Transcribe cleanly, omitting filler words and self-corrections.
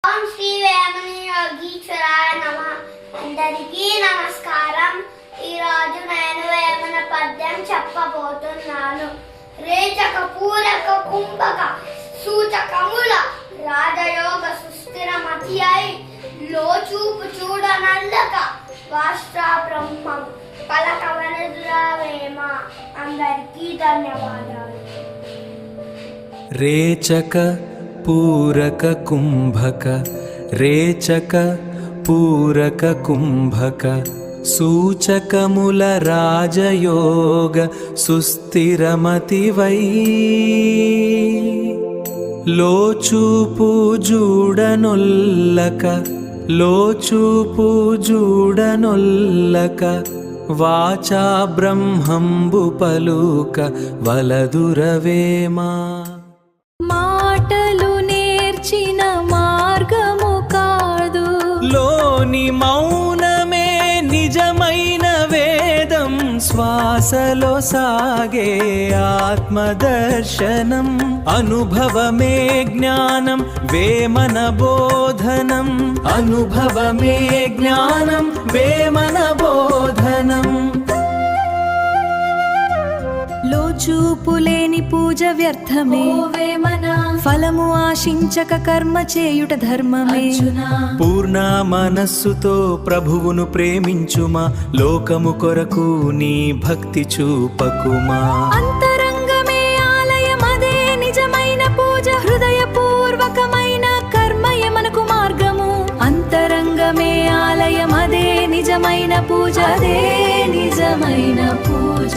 ఓం శ్రీ వేమని యోగీశ్వరాయ నమః. అందరికీ నమస్కారం. ఈరోజు నేను వేమన పద్యం చెప్పబోతున్నాను. రేచక పూరక కుంభక సూచకముల రాజయోగ సుస్థిరమతి అయి లోచూపు చూడనల్లక వాష్ట్రా బ్రహ్మం పలక వెనుదురా వేమ. అందరికీ ధన్యవాదాలు. రేచక పూరక కుంభక రేచక పూరక కుంభక సూచకముల రాజయోగ సుస్థిరమతివై లోచూపు జూడనొల్లక లోచూపు జూడనొల్లక వాచా బ్రహ్మంబు పలుక వలదురవేమా. మాటలు నేర్చిన మార్గము కాదు, లోని మౌనమే నిజమైన వేదం. శ్వాసలో సాగే ఆత్మదర్శనం, అనుభవమే జ్ఞానం వేమన బోధనం. అనుభవమే జ్ఞానం వేమన బోధనం. లోచూపులేని పూజ వ్యర్థమే, ఫలము ఆశించక కర్మ చేయుట ధర్మమే. పూర్ణ మనస్సుతో ప్రభువును ప్రేమించుమా, లోకము కొరకు నీ భక్తి చూపకుమా. అంతరంగమే ఆలయమదే నిజమైన పూజ, హృదయపూర్వకమైన కర్మయ మనకు మార్గము. అంతరంగమే ఆలయమదే నిజమైన పూజ, అదే నిజమైన పూజ.